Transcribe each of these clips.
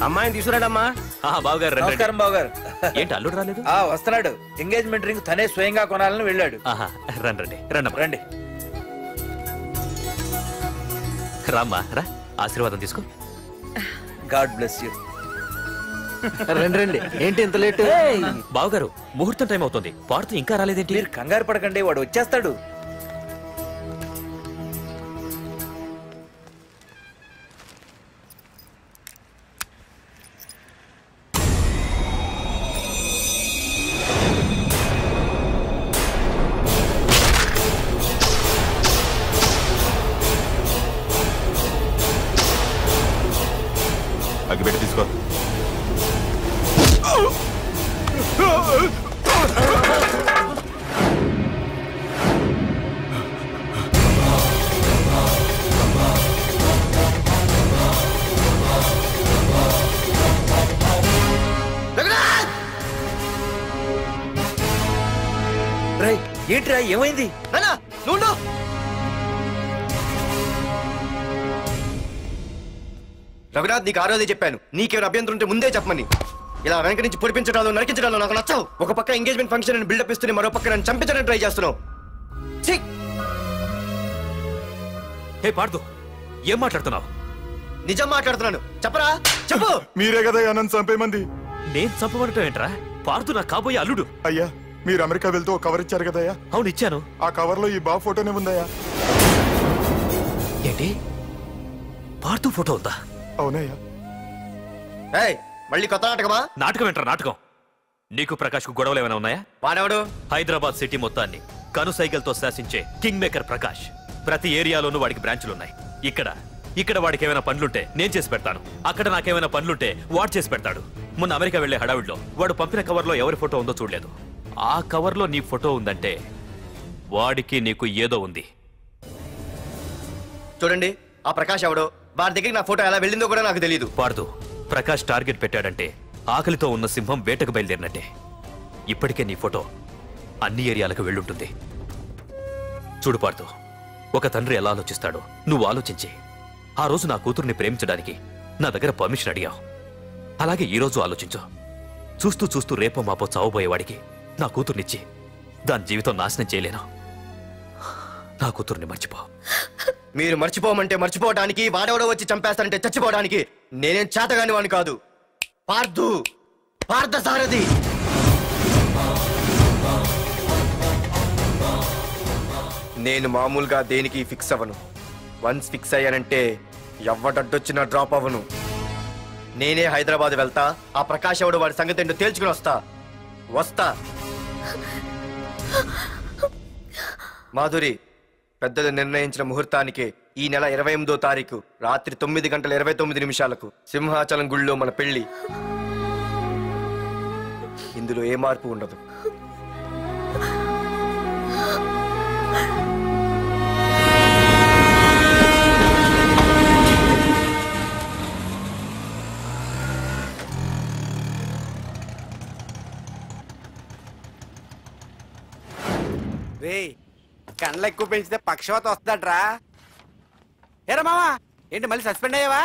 అమ్మాయిని తీసుకురాడమ్మా. బావగారు నమస్కారం బావగారు. ఏంటి అల్లుడు రాలేదు? వస్తున్నాడు. ఎంగేజ్మెంట్ రింగ్ తనే స్వయంగా కొనాలని వెళ్ళాడు. రండి రండి రండి. రామ్మా రా, ఆశీర్వాదం తీసుకో. God bless you. రండి రండి. ఏంటి ఇంత లేట్? బావగారు ముహూర్తం టైం అవుతుంది, పాడుతూ ఇంకా రాలేదేంటి? మీరు కంగారు పడకండి, వాడు వచ్చేస్తాడు. అగ్గిపెట్టి తీసుకో. ఏంట్రా ఏమైంది? రఘునాథ్, నీకు ఆ రోజే చెప్పాను, నీకేమైనా అభ్యంతరం ఉంటే ముందే చెప్పమని. ఇలా వెనక నుంచి పొడిపించడాలు నరికించడాలు నాకు నచ్చవు. ఒక పక్క ఎంగేజ్మెంట్ ఫంక్షన్ బిల్డప్ ఇస్తూనే మరో పక్క నన్ను చంపించడానికి ట్రై చేస్తున్నావు. హే పార్దు, ఏం మాట్లాడుతున్నావు? నిజం మాట్లాడుతున్నాను, చెప్పరా చెప్పు. మీరే కదా నన్ను చంపేమంది. నేను చంపమంటావు ఏంట్రా? పార్దు నా కాబోయే అల్లుడు. అయ్యా, మీరు అమెరికా వెళ్తూ ఒక కవర్ ఇచ్చారు కదయ్యా? అవును ఇచ్చాను. ఆ కవర్ లో ఈ బావ ఫోటోనే ఉందయ్యా. ఏంటి, పార్దు ఫోటో ఉందా? అవునయ్యా. మళ్ళీ కొత్త నాటకమా? నాటకం ఏంట్రా నాటకం? నీకు ప్రకాష్ కు గొడవలు ఏమైనా ఉన్నాయా? వాడెవడు? హైదరాబాద్ సిటీ మొత్తాన్ని కను సైకిల్తో శాసించే కింగ్ మేకర్ ప్రకాష్. ప్రతి ఏరియాలోనూ వాడికి బ్రాంచులున్నాయి. ఇక్కడ వాడికి ఏమైనా పనులుంటే నేను చేసి పెడతాను, అక్కడ నాకేమైనా పనులుంటే వాడు చేసి పెడతాడు. మొన్న అమెరికా వెళ్లే హడావిడిలో వాడు పంపిన కవర్లో ఎవరి ఫోటో ఉందో చూడలేదు. ఆ కవర్లో నీ ఫోటో ఉందంటే వాడికి నీకు ఏదో ఉంది. చూడండి, ఆ ప్రకాష్ ఎవడో, వాడి దగ్గరికి నా ఫోటో ఎలా వెళ్ళిందో కూడా నాకు తెలియదు. పార్దు, ప్రకాష్ టార్గెట్ పెట్టాడంటే ఆకలితో ఉన్న సింహం వేటకు బయలుదేరినట్టే. ఇప్పటికే నీ ఫోటో అన్ని ఏరియాలకు వెళ్ళుంటుంది. చూడు పార్దు, ఒక తండ్రి ఎలా ఆలోచిస్తాడో నువ్వు ఆలోచించి ఆ రోజు నా కూతుర్ని ప్రేమించడానికి నా దగ్గర పర్మిషన్ అడిగావు. అలాగే ఈరోజు ఆలోచించు. చూస్తూ చూస్తూ రేపో మాపో చావబోయేవాడికి నా కూతుర్నిచ్చి దాని జీవితం నాశనం చేయలేను. నా కూతుర్ని మర్చిపో. మీరు మర్చిపోమంటే మర్చిపోవడానికి, వాడెవడో వచ్చి చంపేస్తానంటే చచ్చిపోవడానికి నేనేం చేతగాని వాడిని కాదు. పార్థసారథి. నేను మామూలుగా దేనికి ఫిక్స్ అవ్వను. వన్స్ ఫిక్స్ అయ్యానంటే ఎవ్వడడ్డొచ్చినా డ్రాప్ అవ్వను. నేనే హైదరాబాద్ వెళ్తా, ఆ ప్రకాష్ ఎవడు వాడి సంగతి ఏంటో తేల్చుకుని వస్తా. మాధురి, పెద్దలు నిర్ణయించిన ముహూర్తానికి ఈ నెల 28వ తారీఖు రాత్రి 9:29 సింహాచలం గుళ్ళో మన పెళ్లి. ఇందులో ఏ మార్పు ఉండదు. కండ్లు ఎక్కువ పెంచితే పక్షవాత వస్తాడ్రా. ఏరా మావా, ఏంటి మళ్ళీ సస్పెండ్ అయ్యావా?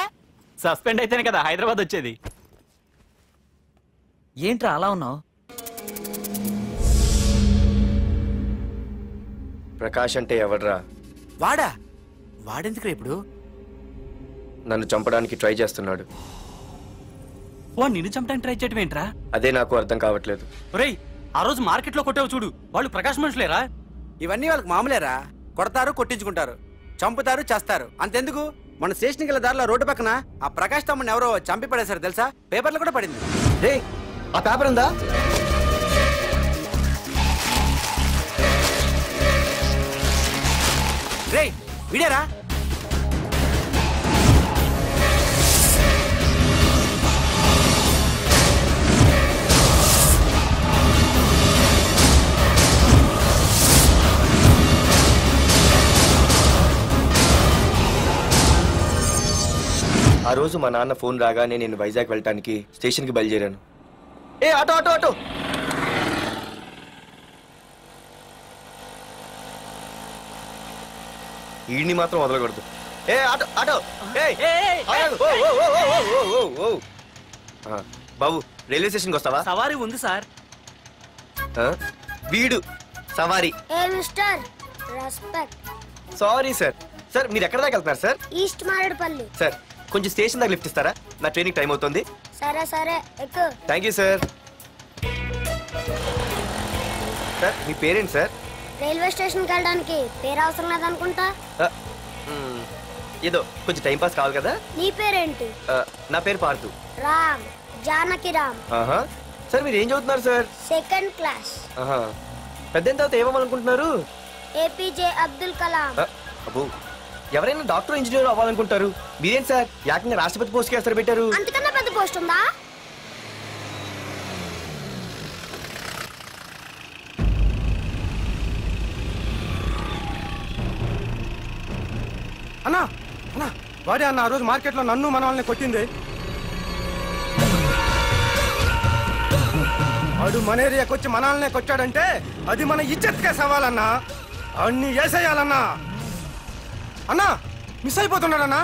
సస్పెండ్ అయితేనే కదా హైదరాబాద్ వచ్చేది. ఏంట్రా అలా ఉన్నావు? ప్రకాష్ అంటే ఎవడ్రా? వాడెందుకు ఇప్పుడు నన్ను చంపడానికి ట్రై చేస్తున్నాడు. నిన్ను చంపడానికి ట్రై చేయటం ఏంట్రా? అదే నాకు అర్థం కావట్లేదు. ఒరేయ్, ఆ రోజు మార్కెట్ లో కొట్టావు చూడు, వాళ్ళు ప్రకాష్ మనుషులేరా? ఇవన్నీ వాళ్ళకి మామూలేరా. కొడతారు, కొట్టించుకుంటారు, చంపుతారు, చేస్తారు. అంతెందుకు, మన స్టేషన్ కి దారిలో రోడ్డు పక్కన ఆ ప్రకాష్ తమ్ముని ఎవరో చంపి పడేశారు తెలుసా? పేపర్లు కూడా పడింది. ఆ పేపర్ ఉందా? రే వీడేరా. ఆ రోజు మా నాన్న ఫోన్ రాగానే నేను వైజాగ్ వెళ్ళటానికి స్టేషన్కి బయలుదేరాను. Auto auto auto. ఈడిని మాత్రం వదలకూడదు. Auto auto. బాబు రైల్వే స్టేషన్కి వస్తావా? సవారీ ఉంది సార్. వీడు సవారీ. ఏ mister respect. Sorry sir. Sir మీరు ఎక్కడ దాకా వెళ్తున్నారు సార్? ఈస్ట్ మారేడుపల్లి. సార్ కొంచెం స్టేషన్ దాకా లిఫ్ట్ ఇస్తారా? నా ట్రైనింగ్ టైం అవుతుంది. సరే సరే ఎక్కు. Thank you sir. సార్ మీ పేరేంటి సార్? రైల్వే స్టేషన్కి వెళ్ళడానికి పేరు అవసరం లేదనుకుంటా. ఏదో కొంచెం టైం పాస్ కావాలి కదా. నీ పేరేంటి? నా పేరు పార్థు. రామ్, జానకి రామ్. సార్ మీరు ఏం చదువుతున్నారు సార్? Second class. పెద్ద తర్వాత ఏమనుకుంటున్నారు? ఏపీజే అబ్దుల్ కలాం. అబ్బో ఎవరైనా డాక్టర్ ఇంజనీర్ అవ్వాలనుకుంటారు, మీరేం సార్ ఏకంగా రాష్ట్రపతి పోస్ట్ కి ఎసరు పెట్టారు? అంతకన్నా పెద్ద పోస్ట్ ఉందా? అన్నా అన్నా వాడే అన్న ఆ రోజు మార్కెట్లో నన్ను మన వాళ్ళని కొట్టింది. వాడు మన ఏరియాకి వచ్చి మన వాళ్ళనే కొట్టాడంటే అది మన ఇజ్జత్కే సవాలన్నా. అన్ని వేసేయాలన్నా. అన్నా మిస్ అయిపోతున్నాడన్నా.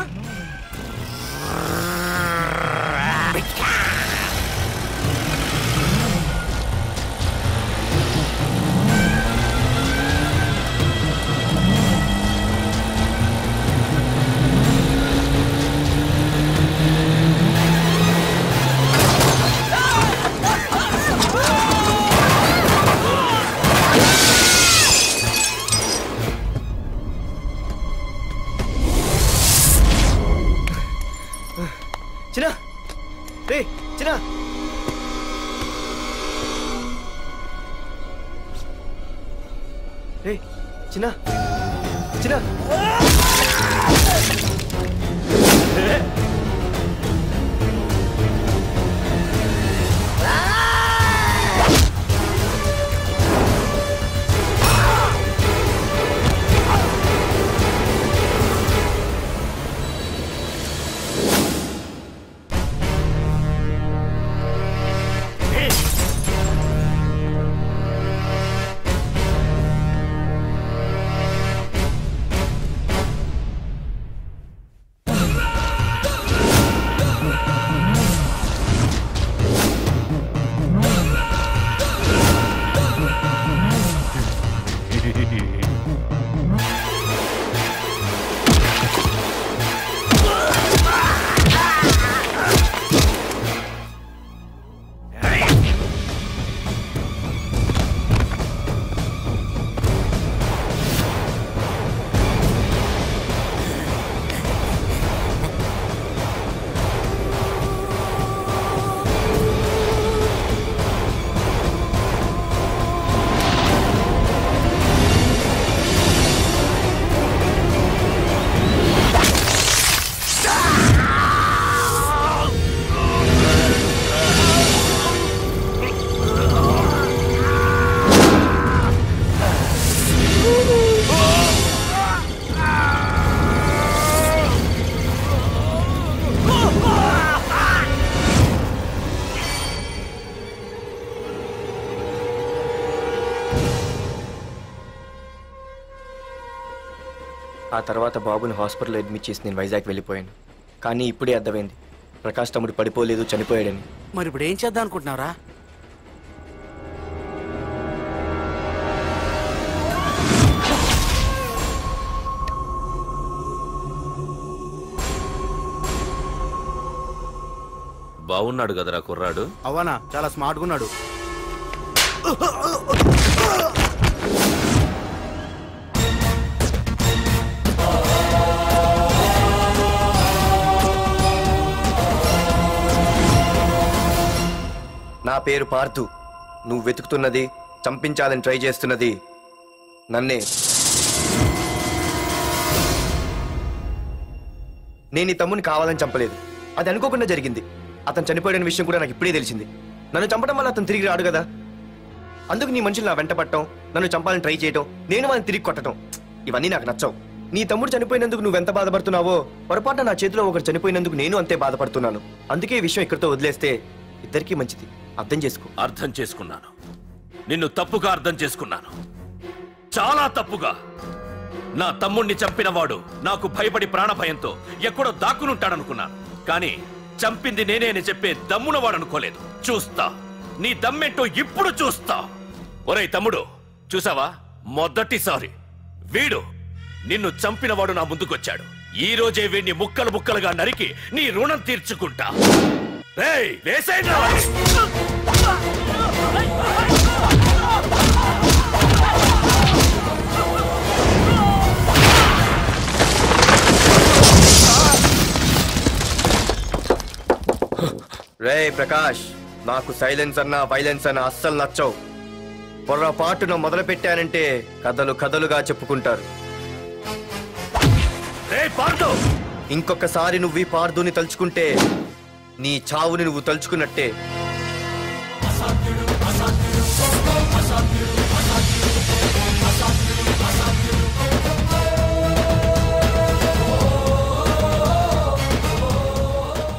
చిన్న రే చిన్న రే చిన్న చిన్న ఆ తర్వాత బాబుని హాస్పిటల్లో అడ్మిట్ చేసి నేను వైజాగ్ వెళ్ళిపోయాను. కానీ ఇప్పుడే అర్థమైంది ప్రకాష్ తమ్ముడు పడిపోలేదు, చనిపోయాడని. మరి ఇప్పుడు ఏం చేద్దాం అనుకుంటున్నారా? బాగున్నాడు కదరా కుర్రాడు. అవనా చాలా స్మార్ట్గా ఉన్నాడు. నా పేరు పార్థు. నువ్వు వెతుకుతున్నది, చంపించాలని ట్రై చేస్తున్నది నన్నే. నేను ఈ తమ్ముని కావాలని చంపలేదు, అది అనుకోకుండా జరిగింది. అతను చనిపోయిన విషయం కూడా నాకు ఇప్పుడే తెలిసింది. నన్ను చంపడం వల్ల అతను తిరిగి రాడు కదా. అందుకు నీ మనుషులు నా వెంట పట్టడం, నన్ను చంపాలని ట్రై చేయటం, నేను వాళ్ళని తిరిగి కొట్టడం, ఇవన్నీ నాకు నచ్చవు. నీ తమ్ముడు చనిపోయినందుకు నువ్వెంత బాధపడుతున్నావో, పొరపాటున నా చేతిలో ఒకరు చనిపోయినందుకు నేను అంతే బాధపడుతున్నాను. అందుకే ఈ విషయం ఇక్కడితో వదిలేస్తే ఇద్దరికీ మంచిది. అర్థం చేసుకో. అర్థం చేసుకున్నాను. నిన్ను తప్పుగా అర్థం చేసుకున్నాను, చాలా తప్పుగా. నా తమ్ముణ్ణి చంపినవాడు నాకు భయపడి ప్రాణభయంతో ఎక్కడో దాక్కునుంటాడనుకున్నాను. కానీ చంపింది నేనే అని చెప్పే దమ్మునవాడు అనుకోలేదు. చూస్తా నీ దమ్మేంటో ఇప్పుడు చూస్తా. ఒరేయ్ తమ్ముడు, చూసావా? మొదటిసారి వీడు నిన్ను చంపినవాడు నా ముందుకొచ్చాడు. ఈ రోజే వీడిని ముక్కలు ముక్కలుగా నరికి నీ రుణం తీర్చుకుంటా. రేయ్ వేసేయండి రా వాడిని. రే ప్రకాష్, నాకు సైలెన్స్ అన్నా వైలెన్స్ అన్నా అస్సలు నచ్చవు. పొరపాటున మొదలు పెట్టానంటే కథలు కథలుగా చెప్పుకుంటారు. ఇంకొకసారి నువ్వు ఈ పార్దుని తలుచుకుంటే నీ చావుని నువ్వు తలుచుకున్నట్టే.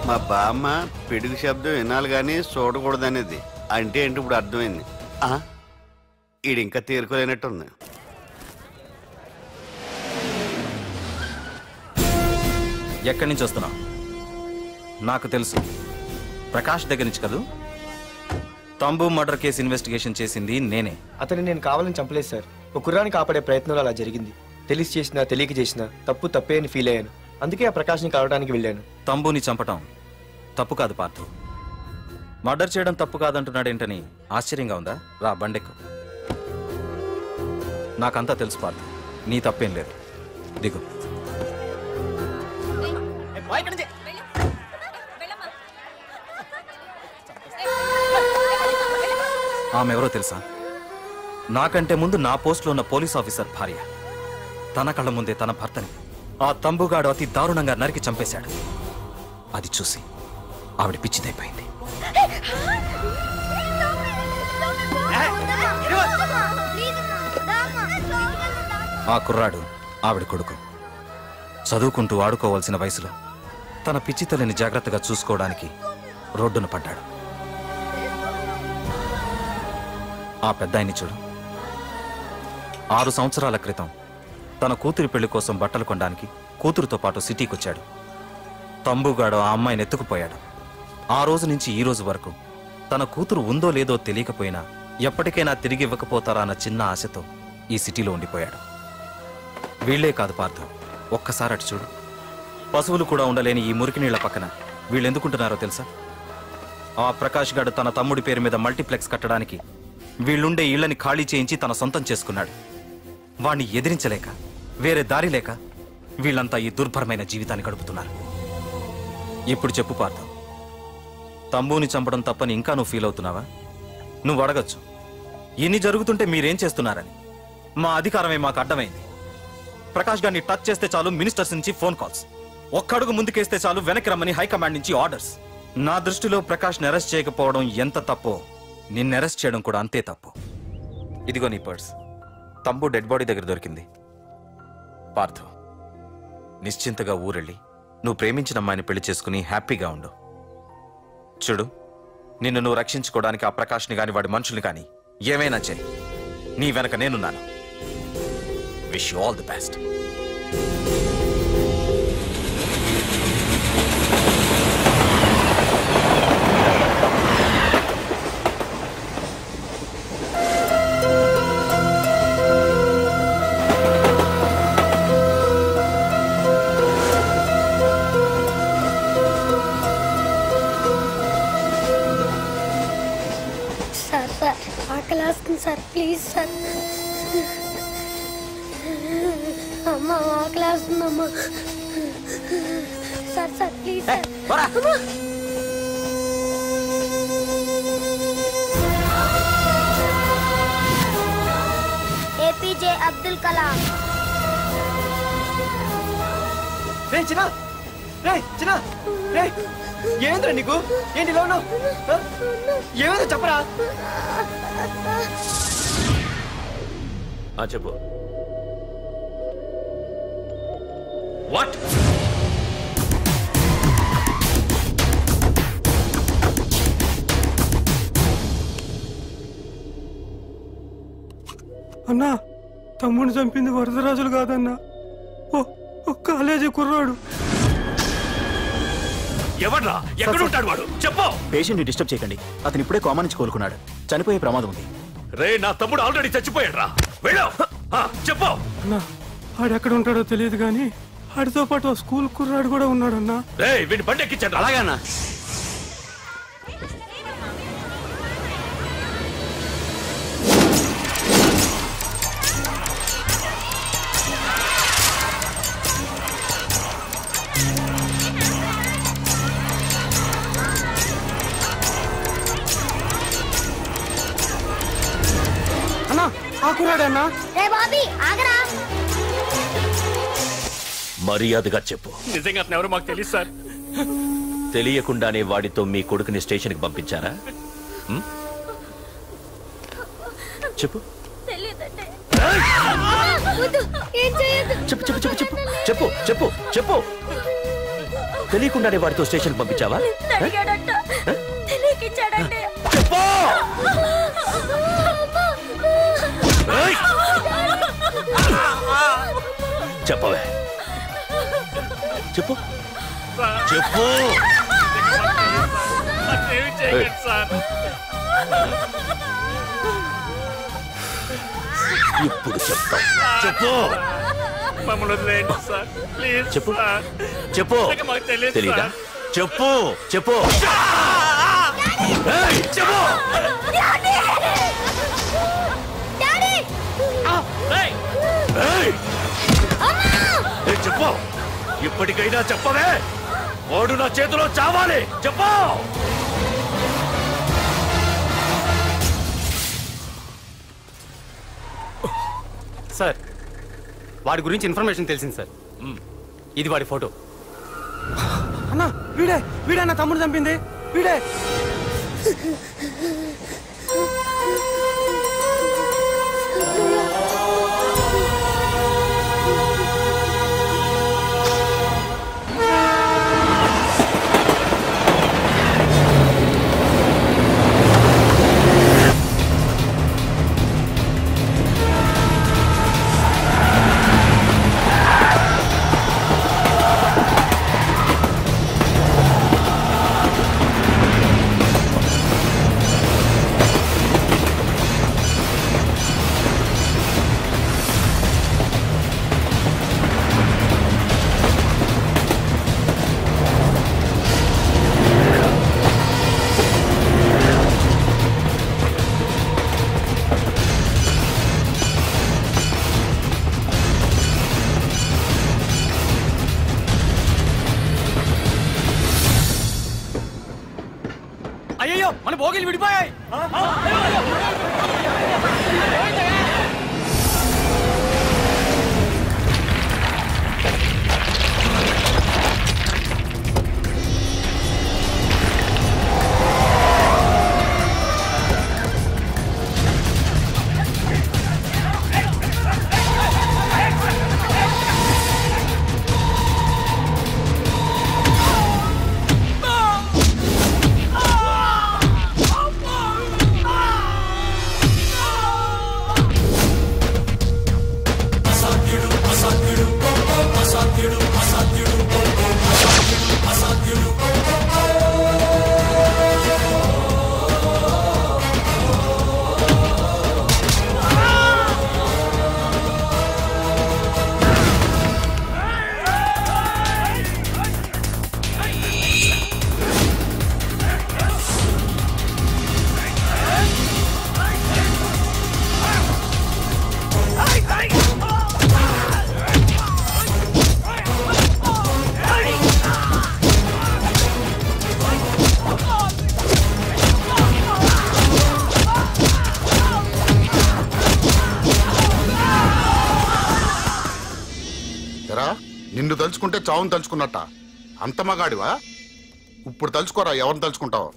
మా బామ్మ పిడుగు శబ్దం వినాలి కానీ చూడకూడదనేది. అంటే ఏంటి ఇప్పుడు అర్థమైంది. ఈడింకా తీరుకోలేనట్టుంది. ఎక్కడి నుంచి వస్తున్నావు? నాకు తెలుసు, ప్రకాష్ దగ్గర నుంచి కదూ. తంబు మర్డర్ కేసు ఇన్వెస్టిగేషన్ చేసింది నేనే. అతన్ని నేను కావాలని చంపలేదు సార్. ఒక కుర్రాన్ని కాపాడే ప్రయత్నంలో అలా జరిగింది. తెలిసి చేసినా తెలియక చేసినా తప్పే అని ఫీల్ అయ్యాను. అందుకే ఆ ప్రకాష్ని కలవడానికి వెళ్ళాను. తంబుని చంపటం తప్పు కాదు పార్థు. మర్డర్ చేయడం తప్పు కాదంటున్నాడేంటని ఆశ్చర్యంగా ఉందా? రా బండెక్కు. నాకంతా తెలుసు పార్థు, నీ తప్పేం లేదు. దిగు. ఆమె ఎవరో తెలుసా? నాకంటే ముందు నా పోస్టులో ఉన్న పోలీస్ ఆఫీసర్ భార్య. తన కళ్ళ ముందే తన భర్తని ఆ తంబుగాడు అతి దారుణంగా నరికి చంపేశాడు. అది చూసి ఆవిడ పిచ్చిదైపోయింది. ఆ కుర్రాడు ఆవిడ కొడుకు. చదువుకుంటూ ఆడుకోవాల్సిన వయసులో తన పిచ్చి తల్లిని జాగ్రత్తగా చూసుకోవడానికి రోడ్డున పడ్డాడు. ఆ పెద్దాయన్ని చూడు. 6 సంవత్సరాల క్రితం తన కూతురి పెళ్లి కోసం బట్టలు కొనడానికి కూతురుతో పాటు సిటీకి వచ్చాడు. తంబుగాడు ఆ అమ్మాయిని ఎత్తుకుపోయాడు. ఆ రోజు నుంచి ఈ రోజు వరకు తన కూతురు ఉందో లేదో తెలియకపోయినా ఎప్పటికైనా తిరిగి ఇవ్వకపోతారా అన్న చిన్న ఆశతో ఈ సిటీలో ఉండిపోయాడు. వీళ్లే కాదు పార్థు, ఒక్కసారి అటు చూడు. పశువులు కూడా ఉండలేని ఈ మురికి నీళ్ల పక్కన వీళ్ళెందుకుంటున్నారో తెలుసా? ఆ ప్రకాష్ గాడు తన తమ్ముడి పేరు మీద మల్టీప్లెక్స్ కట్టడానికి వీళ్ళుండే ఇళ్లని ఖాళీ చేయించి తన సొంతం చేసుకున్నాడు. వాణ్ణి ఎదిరించలేక వేరే దారి లేక వీళ్ళంతా ఈ దుర్భరమైన జీవితాన్ని గడుపుతున్నారు. ఇప్పుడు చెప్పు పార్థు, తంబుని చంపడం తప్పని ఇంకా నువ్వు ఫీల్ అవుతున్నావా? నువ్వు అడగచ్చు, ఇన్ని జరుగుతుంటే మీరేం చేస్తున్నారని. మా అధికారమే మాకు అడ్డమైంది. ప్రకాష్ గారిని టచ్ చేస్తే చాలు మినిస్టర్స్ నుంచి ఫోన్ కాల్స్, ఒక్కడుగు ముందుకేస్తే చాలు వెనక్కి రమ్మని హైకమాండ్ నుంచి ఆర్డర్స్. నా దృష్టిలో ప్రకాష్ని అరెస్ట్ చేయకపోవడం ఎంత తప్పో నిన్ను అరెస్ట్ చేయడం కూడా అంతే తప్పు. ఇదిగో నీ పర్స్, తంబు డెడ్ బాడీ దగ్గర దొరికింది. పార్థు, నిశ్చింతగా ఊరెళ్ళి నువ్వు ప్రేమించిన అమ్మాయిని పెళ్లి చేసుకుని హ్యాపీగా ఉండు. చూడు, నిన్ను నువ్వు రక్షించుకోవడానికి ఆ ప్రకాష్ని కాని వాడి మనుషుల్ని కానీ ఏమైనా చేయి, నీ వెనక నేనున్నాను. Wish you all the best. Sir please sir. అమ్మ ఆకలేస్తుందమ్మా. Sir sir please sir. APJ Abdul Kalam. రే చిన్న, రే చిన్న, రే ఏంద్రా నీకు? ఏంటి ఇలా ఉన్నావు? ఏమైందో చెప్పరా? చెప్పు. వాట్? అన్నా, తమ్ముడిని చంపింది వరదరాజులు కాదన్నా, ఓ కాలేజీ కుర్రాడు. ఎవర్రా ఎక్కడ ఉంటాడు వాడు చెప్పు. పేషెంట్ ని డిస్టర్బ్ చేయకండి, అతను ఇప్పుడే కోమా నుంచి కోలుకున్నాడు, చనిపోయే ప్రమాదం ఉంది. రే నా తమ్ముడు ఆల్రెడీ చచ్చిపోయాడు రా, వెళ్ళు. చెప్పు. అన్నా ఆడు ఎక్కడ ఉంటాడో తెలియదు కానీ ఆడితో పాటు స్కూల్ కుర్రాడు కూడా ఉన్నాడన్నా. రే వీడిని బండి ఎక్కించండి. అలాగన్నా. అన్నా ఆ కుర్రాడన్నా. రే బాబీ ఆగరా. మర్యాదగా చెప్పు. నిజంగా అతను ఎవరు మాకు తెలియదు సార్. తెలియకుండానే వాడితో మీ కొడుకుని స్టేషన్కి పంపించారా? చెప్పు చెప్పు చెప్పు చెప్పు చెప్పు చెప్పు చెప్పు చెప్పు. తెలియకుండానే వాడితో స్టేషన్కి పంపించావా? చెప్పు. చెప్పవే చెప్పు చెప్పు. ఇప్పుడు చెప్తాం. చెప్పు. చెప్పు చెప్పు. తెలీదా? చెప్పు చెప్పు చెప్పు. చెప్పు. ఇప్పటికైనా చెప్పవే, వాడు నా చేతిలో చావాలి. చెప్పు. సార్ వాడి గురించి ఇన్ఫర్మేషన్ తెలిసింది సార్. ఇది వాడి ఫోటో. అన్నా వీడే నా తమ్ముడు చంపింది వీడే. అయ్యో మన భోగిలు విడిపోయాయి. నిన్ను తలుచుకుంటే చావును తలుచుకున్నట్ట. అంత మగాడివా? ఇప్పుడు తలుచుకోరా, ఎవరిని తలుచుకుంటావు?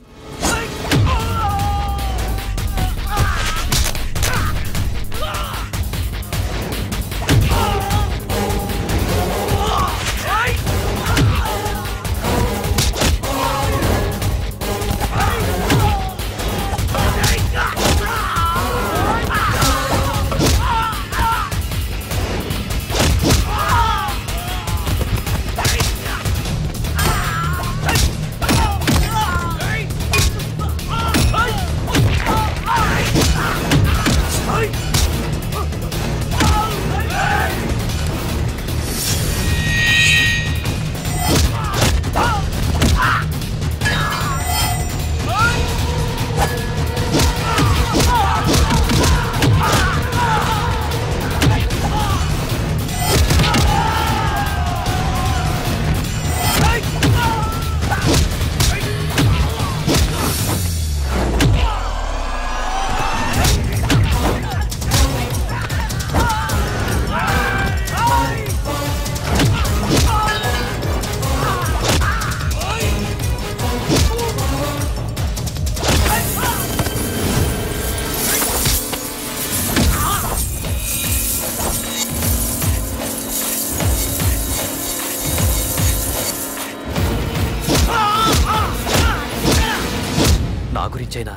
ఖర్చైనా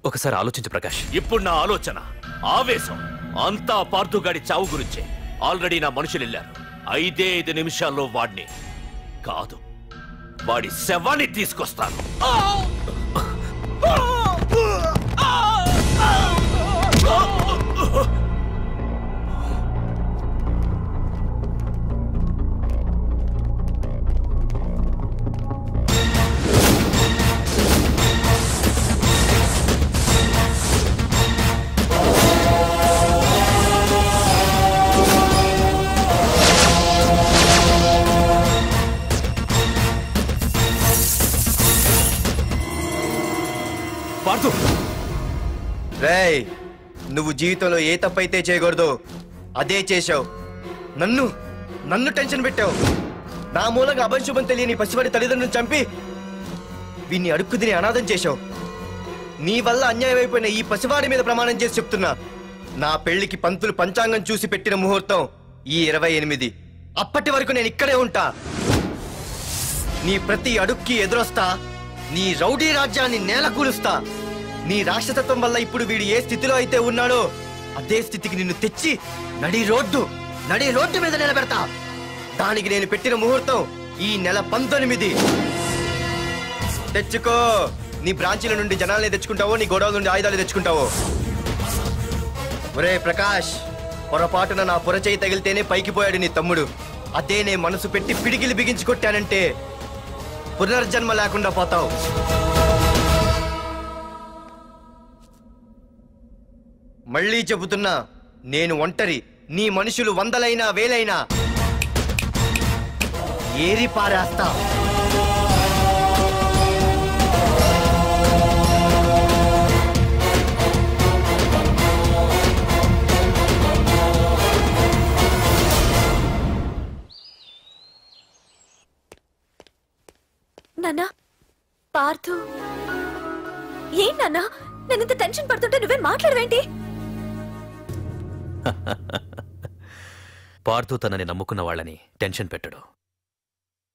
ఒకసారి ఆలోచించు ప్రకాష్. ఇప్పుడు నా ఆలోచన ఆవేశం అంతా పార్థుగాడి చావు గురించే. ఆల్రెడీ నా మనుషులు వెళ్ళారు. 5 నిమిషాల్లో వాడిని కాదు, వాడి శవాన్ని తీసుకొస్తాను. రేయ్, నువ్వు జీవితంలో ఏ తప్పైతే చేయకూడదు అదే చేశావు. నన్ను టెన్షన్ పెట్టావు. నా మూలంగా అభంశుభం తెలియని పసివాడి తల్లిదండ్రులను చంపి వీన్ని అడుక్కు తిని అనాథం చేశావు. నీ వల్ల అన్యాయం అయిపోయిన ఈ పసివాడి మీద ప్రమాణం చేసి చెప్తున్నా, నా పెళ్లికి పంతులు పంచాంగం చూసి పెట్టిన ముహూర్తం ఈ 28. అప్పటి వరకు నేను ఇక్కడే ఉంటా. నీ ప్రతి అడుక్కి ఎదురొస్తా. నీ రౌడీ రాజ్యాన్ని నేలకూలుస్తా. నీ రాక్షసత్వం వల్ల ఇప్పుడు వీడు ఏ స్థితిలో అయితే ఉన్నాడో అదే స్థితికి నిన్ను తెచ్చి నడి రోడ్డు మీద నిలబెడతా. దానికి నేను పెట్టిన ముహూర్తం ఈ నెల 19. తెచ్చుకో. నీ బ్రాంచీల నుండి జనాల్ని తెచ్చుకుంటావో, నీ గోడౌన్ నుండి ఆయుధాలు తెచ్చుకుంటావో. ఒరే ప్రకాష్, పొరపాటున నా పొరచేయి తగిలితేనే పైకి పోయాడు నీ తమ్ముడు. అదే నే మనసు పెట్టి పిడికిలి బిగించి కొట్టానంటే పునర్జన్మ లేకుండా పోతావు. మళ్ళీ చెబుతున్నా, నేను ఒంటరి. నీ మనుషులు 100లైనా 1000లైనా ఏరి పారేస్తా. నాన్నా, పార్థు ఏం నాన్నా? నేనింత టెన్షన్ పడుతుంటే నువ్వే మాట్లాడవేంటి? పార్థు తనని నమ్ముకున్న వాళ్ళని టెన్షన్ పెట్టడు,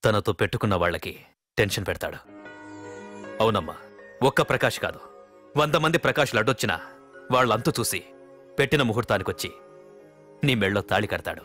తనతో పెట్టుకున్న వాళ్ళకి టెన్షన్ పెడతాడు. అవునమ్మా, ఒక్క ప్రకాష్ కాదు, 100 మంది ప్రకాష్లు అడ్డొచ్చినా వాళ్ళంతు చూసి పెట్టిన ముహూర్తానికొచ్చి నీ మెళ్ళో తాళి కడతాడు.